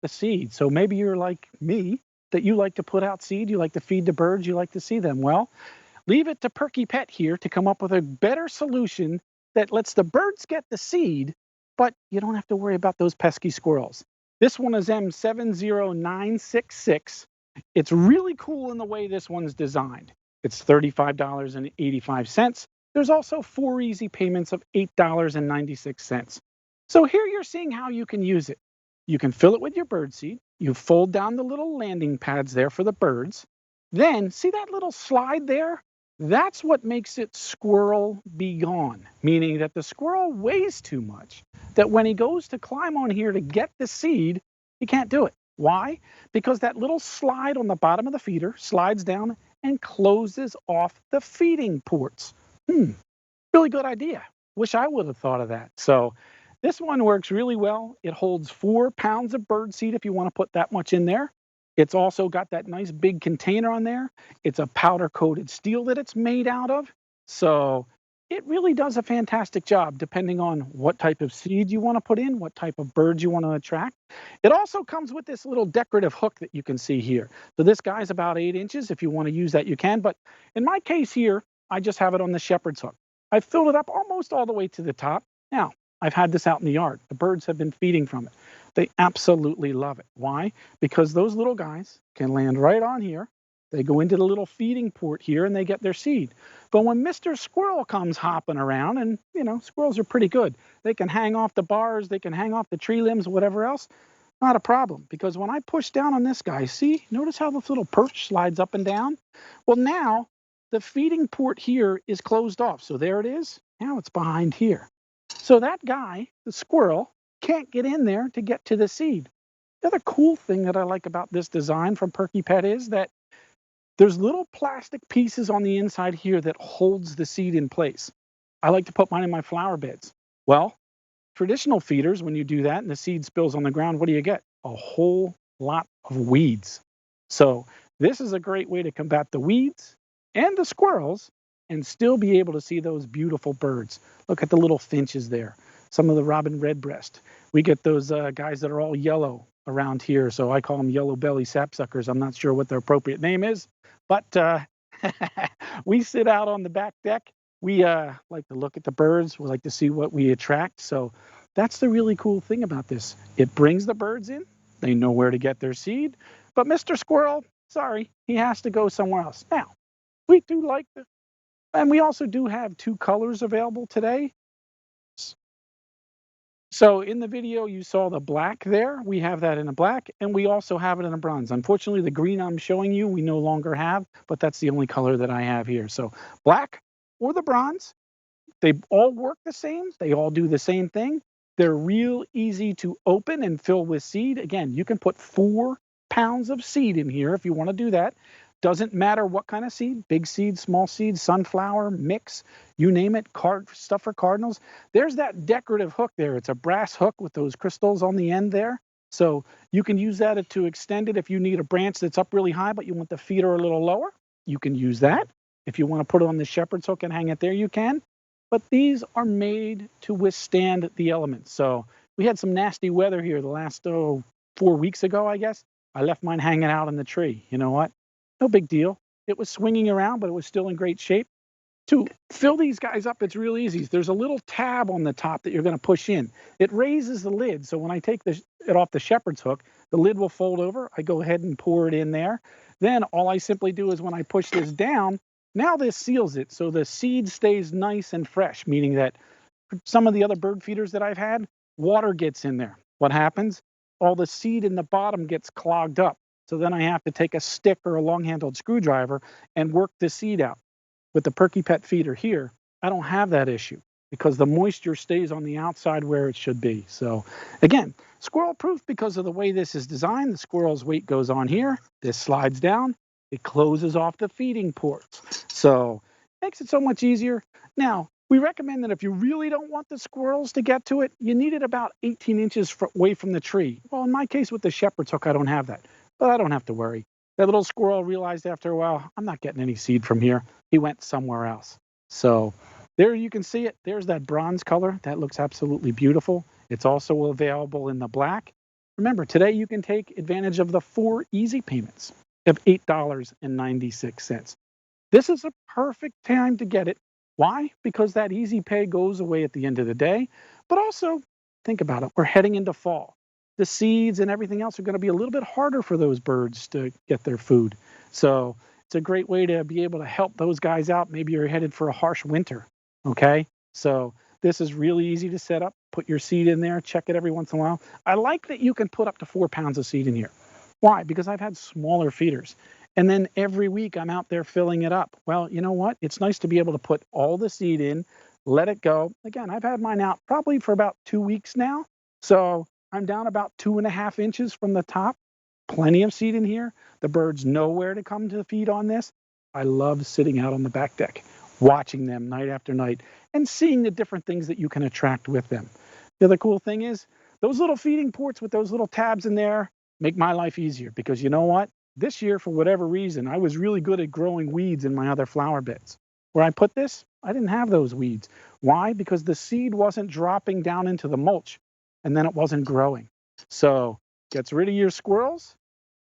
the seed. So maybe you're like me, that you like to put out seed, you like to feed the birds, you like to see them. Well, leave it to Perky Pet here to come up with a better solution that lets the birds get the seed, but you don't have to worry about those pesky squirrels. This one is M70966. It's really cool in the way this one's designed. It's $35.85. There's also 4 easy payments of $8.96. So here you're seeing how you can use it. You can fill it with your bird seed. You fold down the little landing pads there for the birds. Then, see that little slide there? That's what makes it Squirrel-Be-Gone, meaning that the squirrel weighs too much, that when he goes to climb on here to get the seed, he can't do it. Why? Because that little slide on the bottom of the feeder slides down and closes off the feeding ports. Really good idea. Wish I would have thought of that. So this one works really well. It holds 4 pounds of bird seed if you want to put that much in there. It's also got that nice big container on there. It's a powder coated steel that it's made out of. So it really does a fantastic job depending on what type of seed you want to put in, what type of birds you want to attract. It also comes with this little decorative hook that you can see here. So this guy's about 8 inches. If you want to use that, you can. But in my case here, I just have it on the shepherd's hook. I've filled it up almost all the way to the top. Now, I've had this out in the yard. The birds have been feeding from it. They absolutely love it. Why? Because those little guys can land right on here. They go into the little feeding port here and they get their seed. But when Mr. Squirrel comes hopping around, and squirrels are pretty good, they can hang off the bars, they can hang off the tree limbs, whatever else, not a problem. Because when I push down on this guy, see, notice how this little perch slides up and down? Well, now the feeding port here is closed off. So there it is. Now it's behind here. So that guy, the squirrel, can't get in there to get to the seed. The other cool thing that I like about this design from Perky Pet is that there's little plastic pieces on the inside here that holds the seed in place. I like to put mine in my flower beds. Well, traditional feeders, when you do that and the seed spills on the ground, what do you get? A whole lot of weeds. So this is a great way to combat the weeds and the squirrels and still be able to see those beautiful birds. Look at the little finches there. Some of the robin redbreast. We get those guys that are all yellow around here, so I call them yellow belly sapsuckers. I'm not sure what the appropriate name is, but we sit out on the back deck. We like to look at the birds. We like to see what we attract. So that's the really cool thing about this. It brings the birds in. They know where to get their seed. But Mr. Squirrel, sorry, he has to go somewhere else. Now, we do like the, and we also do have 2 colors available today. So in the video, you saw the black there. We have that in a black, and we also have it in a bronze. Unfortunately, the green I'm showing you, we no longer have, but that's the only color that I have here. So black or the bronze, they all work the same. They all do the same thing. They're real easy to open and fill with seed. Again, you can put 4 pounds of seed in here if you want to do that. Doesn't matter what kind of seed, big seed, small seed, sunflower, mix, you name it, stuff for cardinals. There's that decorative hook there. It's a brass hook with those crystals on the end there. So you can use that to extend it if you need a branch that's up really high, but you want the feeder a little lower. You can use that. If you want to put it on the shepherd's hook and hang it there, you can. But these are made to withstand the elements. So we had some nasty weather here the last 4 weeks ago, I guess. I left mine hanging out in the tree. You know what? No big deal. It was swinging around, but it was still in great shape. To fill these guys up, it's real easy. There's a little tab on the top that you're going to push in. It raises the lid, so when I take it off the shepherd's hook, the lid will fold over. I go ahead and pour it in there. Then all I simply do is when I push this down, now this seals it, so the seed stays nice and fresh, meaning that some of the other bird feeders that I've had, water gets in there. What happens? All the seed in the bottom gets clogged up. So then I have to take a stick or a long-handled screwdriver and work the seed out. With the Perky Pet feeder here, I don't have that issue because the moisture stays on the outside where it should be. So again, squirrel-proof because of the way this is designed. The squirrel's weight goes on here. This slides down. It closes off the feeding ports. So it makes it so much easier. Now, we recommend that if you really don't want the squirrels to get to it, you need it about 18 inches away from the tree. Well, in my case with the shepherd's hook, I don't have that. But I don't have to worry. That little squirrel realized after a while, I'm not getting any seed from here. He went somewhere else. So there you can see it. There's that bronze color. That looks absolutely beautiful. It's also available in the black. Remember, today you can take advantage of the 4 easy payments of $8.96. This is a perfect time to get it. Why? Because that easy pay goes away at the end of the day. But also, think about it. We're heading into fall. The seeds and everything else are going to be a little bit harder for those birds to get their food. So it's a great way to be able to help those guys out. Maybe you're headed for a harsh winter. Okay. So this is really easy to set up. Put your seed in there, check it every once in a while. I like that you can put up to 4 pounds of seed in here. Why? Because I've had smaller feeders. And then every week I'm out there filling it up. Well, you know what? It's nice to be able to put all the seed in, let it go. Again, I've had mine out probably for about 2 weeks now. So I'm down about 2.5 inches from the top. Plenty of seed in here. The birds know where to come to feed on this. I love sitting out on the back deck, watching them night after night and seeing the different things that you can attract with them. The other cool thing is those little feeding ports with those little tabs in there make my life easier because you know what? This year, for whatever reason, I was really good at growing weeds in my other flower beds. Where I put this, I didn't have those weeds. Why? Because the seed wasn't dropping down into the mulch and then it wasn't growing. So gets rid of your squirrels,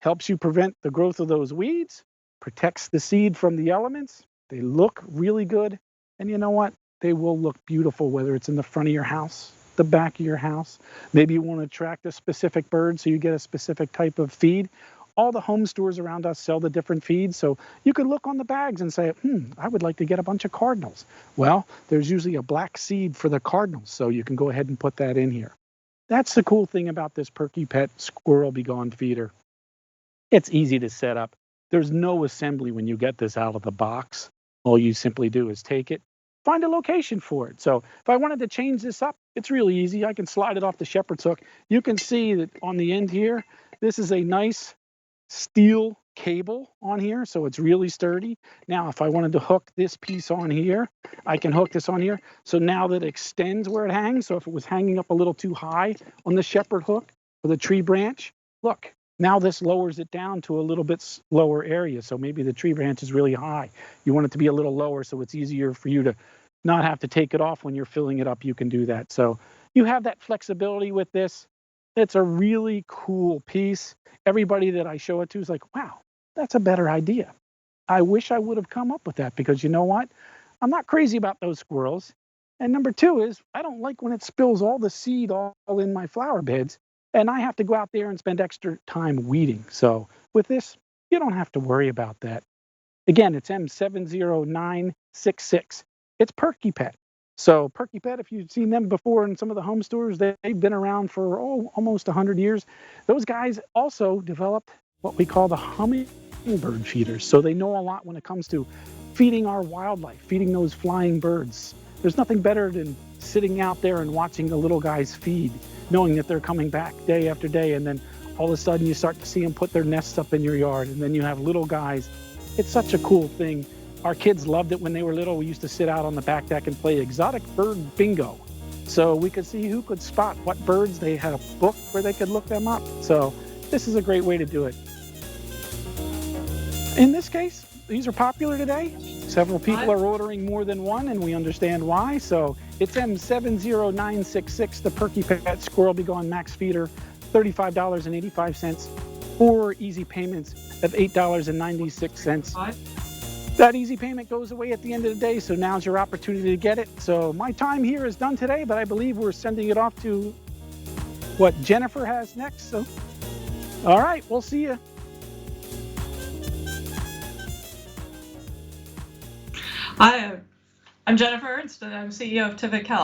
helps you prevent the growth of those weeds, protects the seed from the elements. They look really good. And you know what? They will look beautiful, whether it's in the front of your house, the back of your house. Maybe you want to attract a specific bird so you get a specific type of feed. All the home stores around us sell the different feeds, so you can look on the bags and say, I would like to get a bunch of cardinals. Well, there's usually a black seed for the cardinals, so you can go ahead and put that in here. That's the cool thing about this Perky Pet Squirrel-Be-Gone feeder. It's easy to set up. There's no assembly when you get this out of the box. All you simply do is take it, find a location for it. So if I wanted to change this up, it's really easy. I can slide it off the shepherd's hook. You can see that on the end here, this is a nice steel cable on here, so it's really sturdy. Now, if I wanted to hook this piece on here, I can hook this on here. So now that extends where it hangs. So if it was hanging up a little too high on the shepherd hook or the tree branch, look, now this lowers it down to a little bit lower area. So maybe the tree branch is really high. You want it to be a little lower so it's easier for you to not have to take it off when you're filling it up. You can do that. So you have that flexibility with this. It's a really cool piece. Everybody that I show it to is like, wow, that's a better idea. I wish I would have come up with that because you know what? I'm not crazy about those squirrels. And number two is I don't like when it spills all the seed all in my flower beds and I have to go out there and spend extra time weeding. So with this, you don't have to worry about that. Again, it's M70966. It's Perky Pet. So Perky Pet, if you've seen them before in some of the home stores, they've been around for almost 100 years. Those guys also developed what we call the hummingbird feeders. So they know a lot when it comes to feeding our wildlife, feeding those flying birds. There's nothing better than sitting out there and watching the little guys feed, knowing that they're coming back day after day, and then all of a sudden you start to see them put their nests up in your yard, and then you have little guys. It's such a cool thing. Our kids loved it when they were little. We used to sit out on the back deck and play exotic bird bingo. So we could see who could spot what birds. They had a book where they could look them up. So this is a great way to do it. In this case, these are popular today. Several people are ordering more than one, and we understand why. So it's M70966, the Perky Pet Squirrel-Be-Gone Max Feeder, $35.85, 4 easy payments of $8.96. That easy payment goes away at the end of the day, so now's your opportunity to get it. So my time here is done today, but I believe we're sending it off to what Jennifer has next. So, all right, we'll see you. Hi, I'm Jennifer Ernst, and I'm CEO of Tivik Health.